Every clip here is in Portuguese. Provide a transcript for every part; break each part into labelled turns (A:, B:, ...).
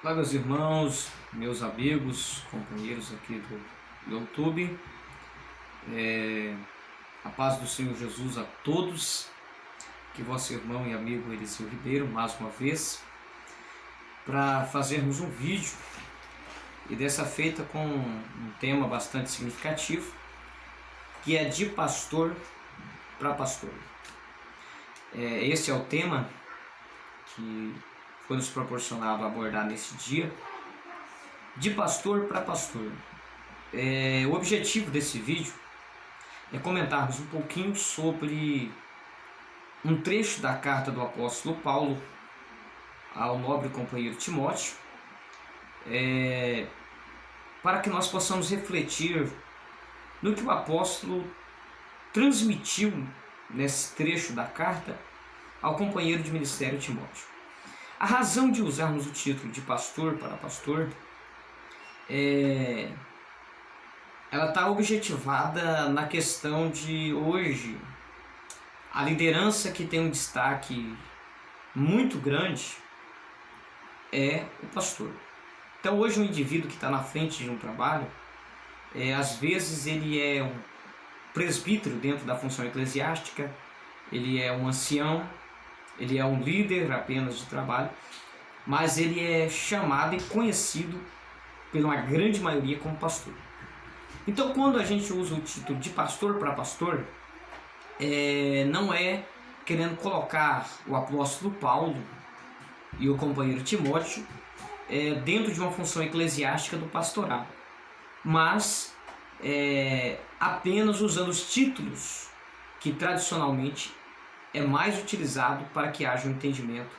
A: Olá, meus irmãos, meus amigos, companheiros aqui do YouTube. A paz do Senhor Jesus a todos. Que vosso irmão e amigo Eliseu Ribeiro, mais uma vez, para fazermos um vídeo, e dessa feita com um tema bastante significativo, que é de pastor para pastor. Esse é o tema que foi nos proporcionado a abordar nesse dia, de pastor para pastor. O objetivo desse vídeo é comentarmos um pouquinho sobre um trecho da carta do apóstolo Paulo ao nobre companheiro Timóteo, para que nós possamos refletir no que o apóstolo transmitiu nesse trecho da carta ao companheiro de ministério Timóteo. A razão de usarmos o título de pastor para pastor ela está objetivada na questão de hoje a liderança que tem um destaque muito grande é o pastor. Então hoje um indivíduo que está na frente de um trabalho, às vezes ele é um presbítero dentro da função eclesiástica, ele é um ancião, ele é um líder apenas de trabalho, mas ele é chamado e conhecido pela grande maioria como pastor. Então, quando a gente usa o título de pastor para pastor, não é querendo colocar o apóstolo Paulo e o companheiro Timóteo dentro de uma função eclesiástica do pastorado, mas apenas usando os títulos que tradicionalmente é mais utilizado para que haja um entendimento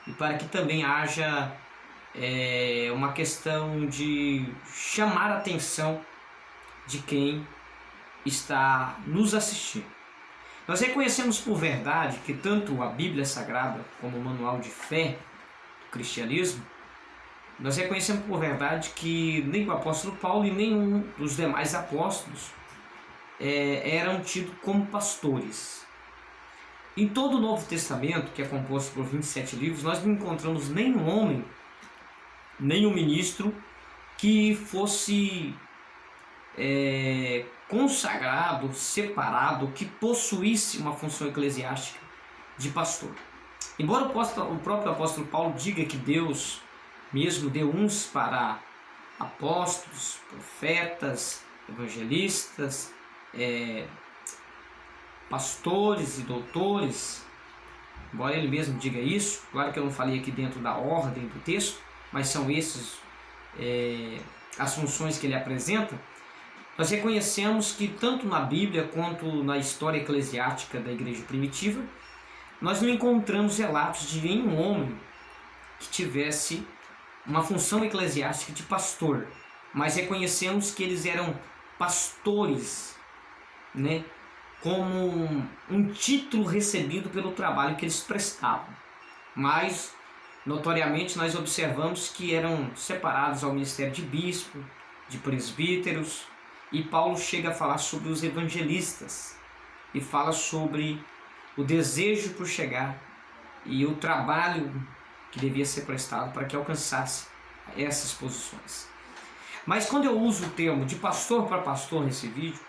A: e para que também haja uma questão de chamar a atenção de quem está nos assistindo. Nós reconhecemos por verdade que tanto a Bíblia Sagrada como o manual de fé do cristianismo, nós reconhecemos por verdade que nem o apóstolo Paulo e nenhum dos demais apóstolos eram tidos como pastores. Em todo o Novo Testamento, que é composto por 27 livros, nós não encontramos nenhum homem, nenhum ministro que fosse consagrado, separado, que possuísse uma função eclesiástica de pastor. Embora o próprio apóstolo Paulo diga que Deus mesmo deu uns para apóstolos, profetas, evangelistas, pastores e doutores, embora ele mesmo diga isso, claro que eu não falei aqui dentro da ordem do texto, mas são esses as funções que ele apresenta. Nós reconhecemos que tanto na Bíblia quanto na história eclesiástica da igreja primitiva, nós não encontramos relatos de nenhum homem que tivesse uma função eclesiástica de pastor, mas reconhecemos que eles eram pastores, como um título recebido pelo trabalho que eles prestavam. Mas, notoriamente, nós observamos que eram separados ao ministério de bispo, de presbíteros, e Paulo chega a falar sobre os evangelistas e fala sobre o desejo por chegar e o trabalho que devia ser prestado para que alcançasse essas posições. Mas quando eu uso o termo de pastor para pastor nesse vídeo,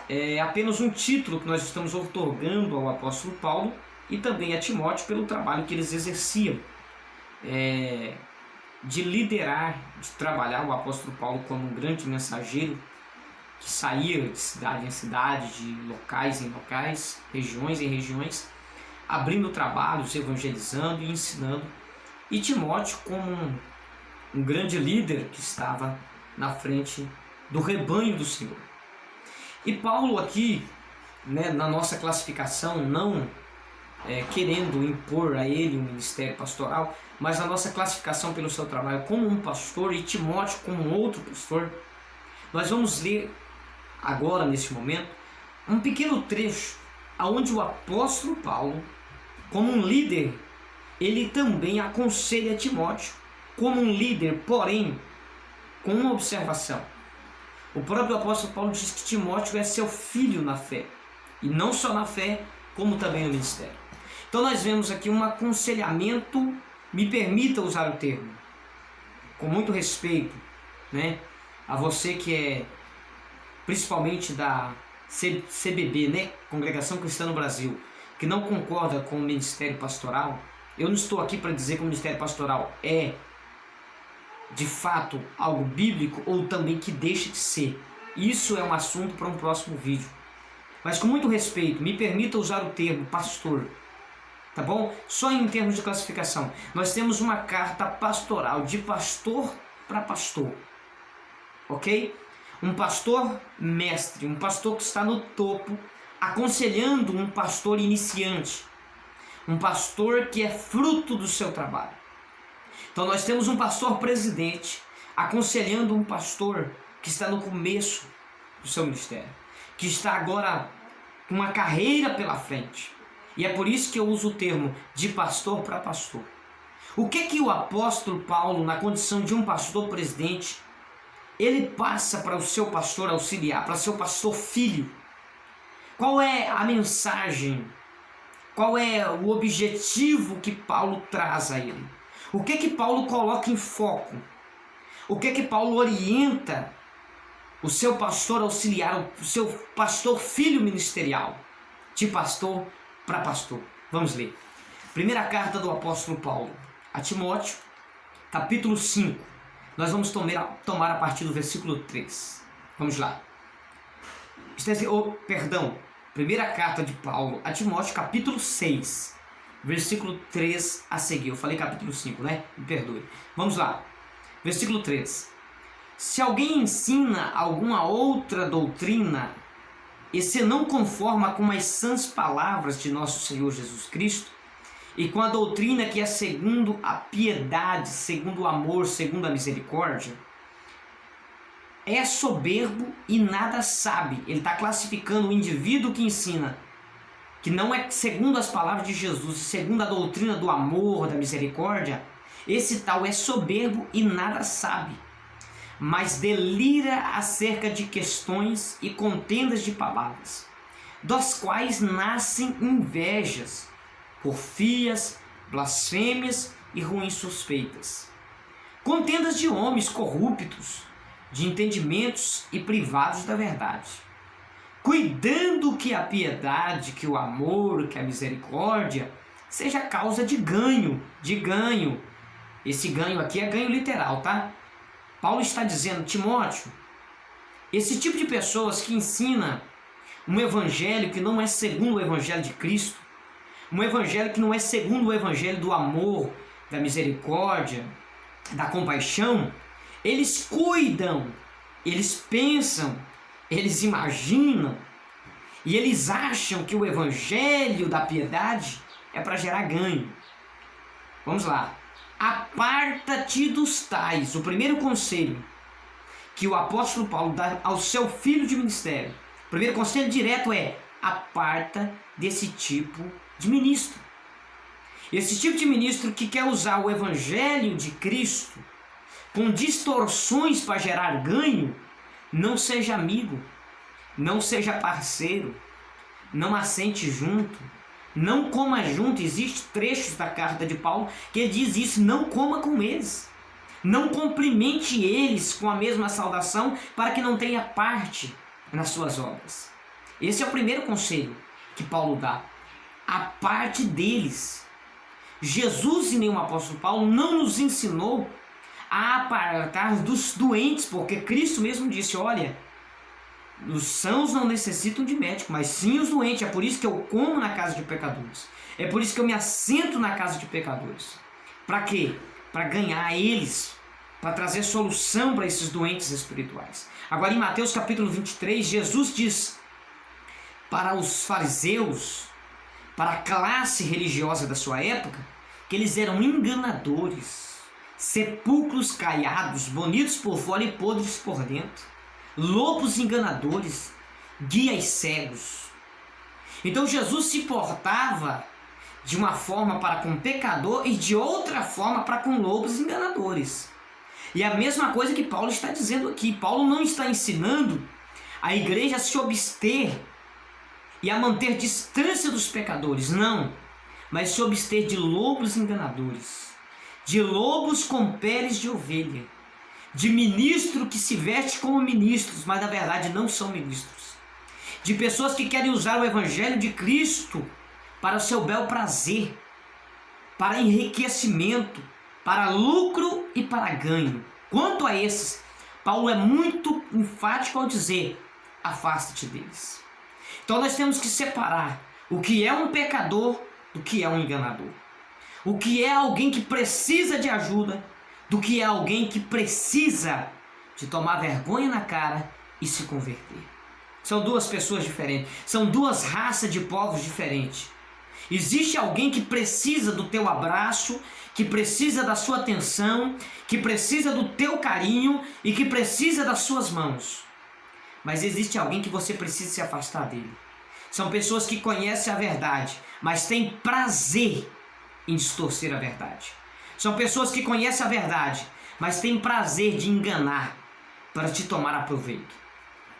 A: é apenas um título que nós estamos outorgando ao apóstolo Paulo e também a Timóteo pelo trabalho que eles exerciam, de liderar, de trabalhar. O apóstolo Paulo como um grande mensageiro que saía de cidade em cidade, de locais em locais, regiões em regiões, abrindo trabalhos, evangelizando e ensinando, e Timóteo como um grande líder que estava na frente do rebanho do Senhor. E Paulo aqui, na nossa classificação, não querendo impor a ele um ministério pastoral, mas na nossa classificação pelo seu trabalho como um pastor e Timóteo como outro pastor, nós vamos ler agora, nesse momento, um pequeno trecho onde o apóstolo Paulo, como um líder, ele também aconselha Timóteo como um líder, porém, com uma observação. O próprio apóstolo Paulo diz que Timóteo é seu filho na fé, e não só na fé, como também no ministério. Então nós vemos aqui um aconselhamento, me permita usar o termo, com muito respeito, né, a você que é principalmente da CBB, né, Congregação Cristã no Brasil, que não concorda com o ministério pastoral. Eu não estou aqui para dizer que o ministério pastoral é de fato algo bíblico ou também que deixe de ser. Isso é um assunto para um próximo vídeo. Mas com muito respeito, me permita usar o termo pastor, tá bom? Só em termos de classificação. Nós temos uma carta pastoral de pastor para pastor, ok? Um pastor mestre, um pastor que está no topo, aconselhando um pastor iniciante, um pastor que é fruto do seu trabalho. Então nós temos um pastor presidente aconselhando um pastor que está no começo do seu ministério, que está agora com uma carreira pela frente. E é por isso que eu uso o termo de pastor para pastor. O que o apóstolo Paulo, na condição de um pastor presidente, ele passa para o seu pastor auxiliar, para o seu pastor filho? Qual é a mensagem? Qual é o objetivo que Paulo traz a ele? O que Paulo coloca em foco? O que Paulo orienta o seu pastor auxiliar, o seu pastor filho ministerial, de pastor para pastor? Vamos ler. Primeira carta do apóstolo Paulo a Timóteo, capítulo 5. Nós vamos tomar a partir do versículo 3. Vamos lá. Primeira carta de Paulo a Timóteo, capítulo 6, versículo 3 a seguir. Eu falei capítulo 5, né? Me perdoe. Vamos lá. Versículo 3. Se alguém ensina alguma outra doutrina e se não conforma com as sãs palavras de nosso Senhor Jesus Cristo e com a doutrina que é segundo a piedade, segundo o amor, segundo a misericórdia, é soberbo e nada sabe. Ele está classificando o indivíduo que ensina, que não é segundo as palavras de Jesus, segundo a doutrina do amor, da misericórdia. Esse tal é soberbo e nada sabe, mas delira acerca de questões e contendas de palavras, das quais nascem invejas, porfias, blasfêmias e ruins suspeitas. Contendas de homens corruptos, de entendimentos e privados da verdade, cuidando que a piedade, que o amor, que a misericórdia seja causa de ganho. Esse ganho aqui é ganho literal, tá? Paulo está dizendo, Timóteo, esse tipo de pessoas que ensina um evangelho que não é segundo o evangelho de Cristo, um evangelho que não é segundo o evangelho do amor, da misericórdia, da compaixão, eles cuidam, eles pensam, eles imaginam e eles acham que o evangelho da piedade é para gerar ganho. Vamos lá. Aparta-te dos tais. O primeiro conselho que o apóstolo Paulo dá ao seu filho de ministério, o primeiro conselho direto é: aparta desse tipo de ministro. Esse tipo de ministro que quer usar o evangelho de Cristo com distorções para gerar ganho, não seja amigo, não seja parceiro, não assente junto, não coma junto. Existem trechos da carta de Paulo que ele diz isso: não coma com eles, não cumprimente eles com a mesma saudação, para que não tenha parte nas suas obras. Esse é o primeiro conselho que Paulo dá: a parte deles. Jesus e nem o apóstolo Paulo não nos ensinou a apartar dos doentes, porque Cristo mesmo disse: olha, os sãos não necessitam de médico, mas sim os doentes. É por isso que eu como na casa de pecadores, é por isso que eu me assento na casa de pecadores. Para quê? Para ganhar eles, para trazer solução para esses doentes espirituais. Agora em Mateus capítulo 23, Jesus diz para os fariseus, para a classe religiosa da sua época, que eles eram enganadores, sepulcros caiados, bonitos por fora e podres por dentro, lobos enganadores, guias cegos. Então Jesus se portava de uma forma para com pecador e de outra forma para com lobos enganadores. E a mesma coisa que Paulo está dizendo aqui. Paulo não está ensinando a igreja a se abster e a manter distância dos pecadores, não, mas se abster de lobos enganadores, de lobos com peles de ovelha, de ministro que se veste como ministros, mas na verdade não são ministros, de pessoas que querem usar o evangelho de Cristo para o seu bel prazer, para enriquecimento, para lucro e para ganho. Quanto a esses, Paulo é muito enfático ao dizer: afasta-te deles. Então nós temos que separar o que é um pecador do que é um enganador, o que é alguém que precisa de ajuda do que é alguém que precisa de tomar vergonha na cara e se converter. São duas pessoas diferentes, são duas raças de povos diferentes. Existe alguém que precisa do teu abraço, que precisa da sua atenção, que precisa do teu carinho e que precisa das suas mãos. Mas existe alguém que você precisa se afastar dele. São pessoas que conhecem a verdade, mas têm prazer em distorcer a verdade. São pessoas que conhecem a verdade, mas têm prazer de enganar para te tomar a proveito.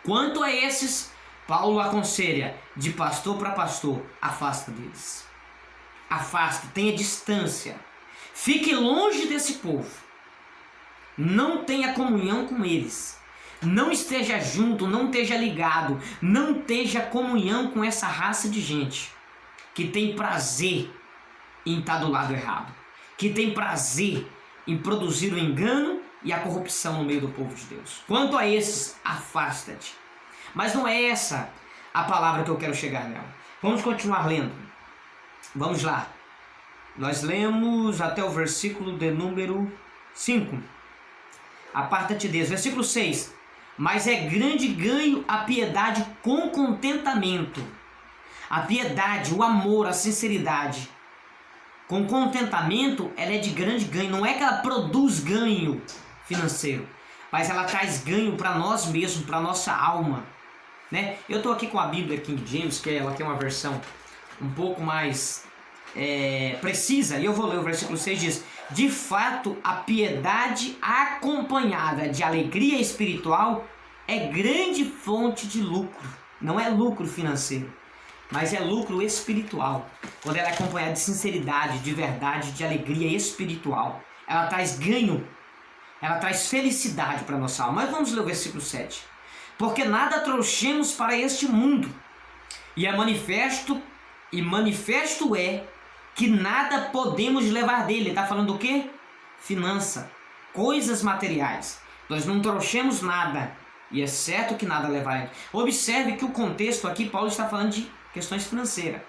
A: Quanto a esses, Paulo aconselha, de pastor para pastor, afasta deles. Afasta, tenha distância. Fique longe desse povo. Não tenha comunhão com eles. Não esteja junto, não esteja ligado, não esteja comunhão com essa raça de gente que tem prazer em estar do lado errado, que tem prazer em produzir o engano e a corrupção no meio do povo de Deus. Quanto a esses, afasta-te. Mas não é essa a palavra que eu quero chegar nela. Vamos continuar lendo. Vamos lá. Nós lemos até o versículo de número 5. Aparta-te deles. Versículo 6. Mas é grande ganho a piedade com contentamento. A piedade, o amor, a sinceridade, com contentamento, ela é de grande ganho. Não é que ela produz ganho financeiro, mas ela traz ganho para nós mesmos, para nossa alma, né? Eu estou aqui com a Bíblia King James, que ela tem uma versão um pouco mais precisa, e eu vou ler o versículo 6, diz: de fato, a piedade acompanhada de alegria espiritual é grande fonte de lucro. Não é lucro financeiro, mas é lucro espiritual. Quando ela é acompanhada de sinceridade, de verdade, de alegria espiritual, ela traz ganho, ela traz felicidade para a nossa alma. Mas vamos ler o versículo 7. Porque nada trouxemos para este mundo, e manifesto é que nada podemos levar dele. Ele está falando do quê? Finança, coisas materiais. Nós não trouxemos nada, e é certo que nada levaremos. Observe que o contexto aqui, Paulo está falando de questões financeiras,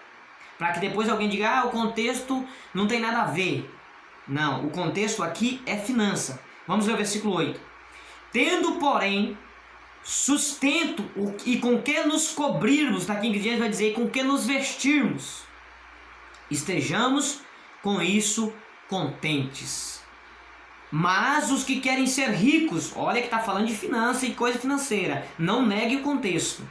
A: para que depois alguém diga: o contexto não tem nada a ver. Não, o contexto aqui é finança. Vamos ver o versículo 8. Tendo, porém, sustento e com que nos cobrirmos, na King James vai dizer, com que nos vestirmos, estejamos com isso contentes. Mas os que querem ser ricos, olha que está falando de finança e coisa financeira, não negue o contexto.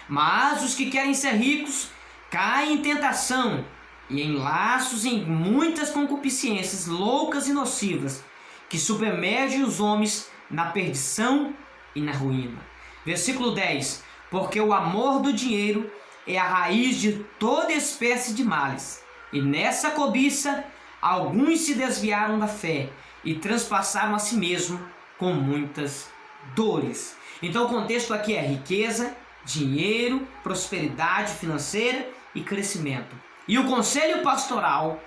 A: Mas os que querem ser ricos caem em tentação e em laços, em muitas concupiscências loucas e nocivas, que submergem os homens na perdição e na ruína. Versículo 10. Porque o amor do dinheiro é a raiz de toda espécie de males, e nessa cobiça alguns se desviaram da fé e transpassaram a si mesmo com muitas dores. Então o contexto aqui é riqueza, dinheiro, prosperidade financeira e crescimento. E o conselho pastoral,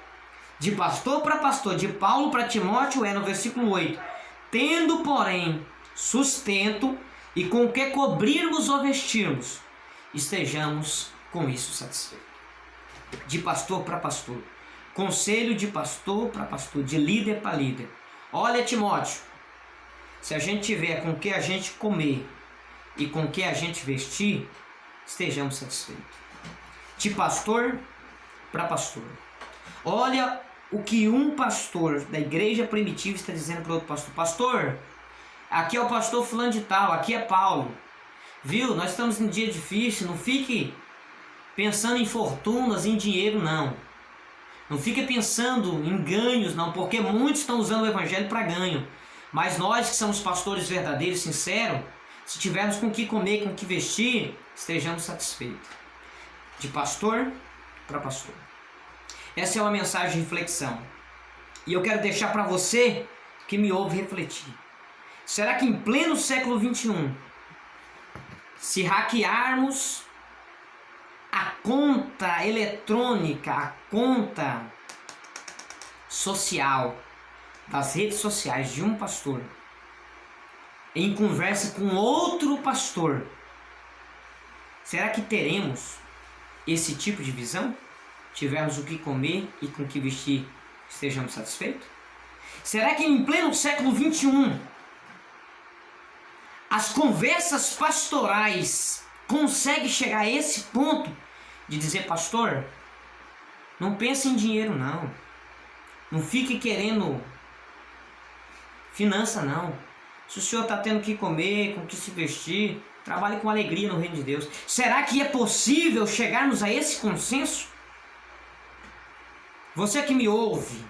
A: de pastor para pastor, de Paulo para Timóteo, é no versículo 8. Tendo, porém, sustento e com que cobrirmos ou vestirmos, estejamos com isso satisfeitos. De pastor para pastor. Conselho de pastor para pastor, de líder para líder. Olha, Timóteo, se a gente tiver com que a gente comer e com que a gente vestir, estejamos satisfeitos. De pastor para pastor. Olha o que um pastor da igreja primitiva está dizendo para outro pastor. Pastor, aqui é o pastor fulano de tal, aqui é Paulo. Viu, nós estamos em dia difícil, não fique pensando em fortunas, em dinheiro, não. Não fique pensando em ganhos, não, porque muitos estão usando o evangelho para ganho. Mas nós que somos pastores verdadeiros, sinceros, se tivermos com o que comer, com o que vestir, estejamos satisfeitos. De pastor para pastor. Essa é uma mensagem de reflexão. E eu quero deixar para você que me ouve refletir. Será que em pleno século XXI, se hackearmos a conta eletrônica, a conta social das redes sociais de um pastor, em conversa com outro pastor, será que teremos esse tipo de visão? Tivermos o que comer e com o que vestir, estejamos satisfeitos? Será que em pleno século XXI, as conversas pastorais conseguem chegar a esse ponto de dizer: pastor, não pense em dinheiro não, não fique querendo finança não, se o senhor está tendo o que comer, com o que se vestir, trabalhe com alegria no reino de Deus. Será que é possível chegarmos a esse consenso? Você que me ouve,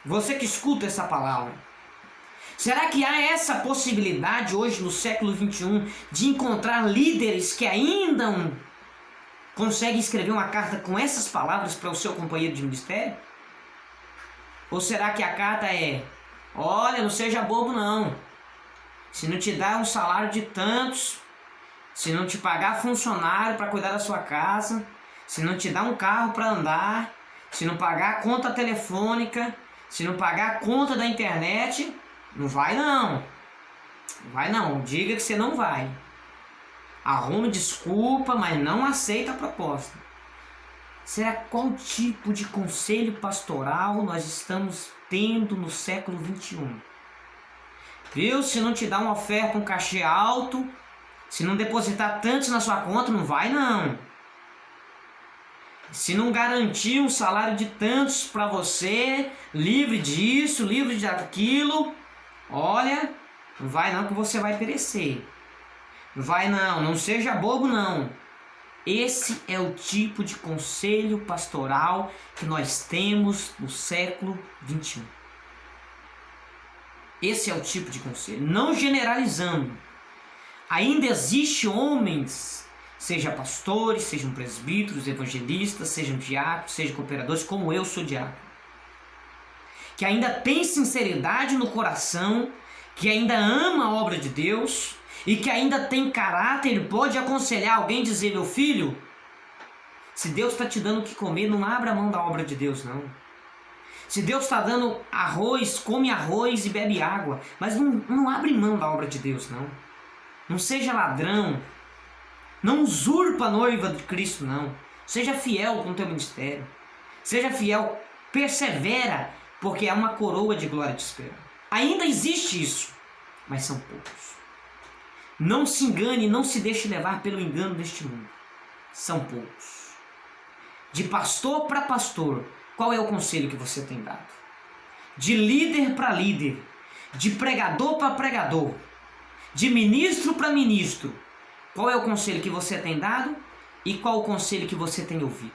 A: você que escuta essa palavra, será que há essa possibilidade hoje no século XXI de encontrar líderes que ainda conseguem escrever uma carta com essas palavras para o seu companheiro de ministério? Ou será que a carta é: olha, não seja bobo não, se não te dar um salário de tantos, se não te pagar funcionário para cuidar da sua casa, se não te dar um carro para andar, se não pagar a conta telefônica, se não pagar a conta da internet, não vai não. Não vai não. Diga que você não vai. Arrume desculpa, mas não aceita a proposta. Será qual tipo de conselho pastoral nós estamos tendo no século XXI? Viu? Se não te dá uma oferta, um cachê alto, se não depositar tantos na sua conta, não vai não. Se não garantir um salário de tantos para você, livre disso, livre daquilo, olha, não vai não que você vai perecer. Não vai não, não seja bobo não. Esse é o tipo de conselho pastoral que nós temos no século XXI. Esse é o tipo de conselho, não generalizando. Ainda existe homens, seja pastores, sejam presbíteros, evangelistas, sejam diáconos, sejam cooperadores, como eu sou diácono, que ainda tem sinceridade no coração, que ainda ama a obra de Deus e que ainda tem caráter. Ele pode aconselhar alguém e dizer: meu filho, se Deus está te dando o que comer, não abra mão da obra de Deus não. Se Deus está dando arroz, come arroz e bebe água, mas não abre mão da obra de Deus não. Não seja ladrão, não usurpa a noiva de Cristo não. Seja fiel com o teu ministério, seja fiel, persevera, porque é uma coroa de glória te espera. Ainda existe isso, mas são poucos. Não se engane, não se deixe levar pelo engano deste mundo. São poucos. De pastor para pastor, qual é o conselho que você tem dado? De líder para líder, de pregador para pregador, de ministro para ministro, qual é o conselho que você tem dado e qual o conselho que você tem ouvido?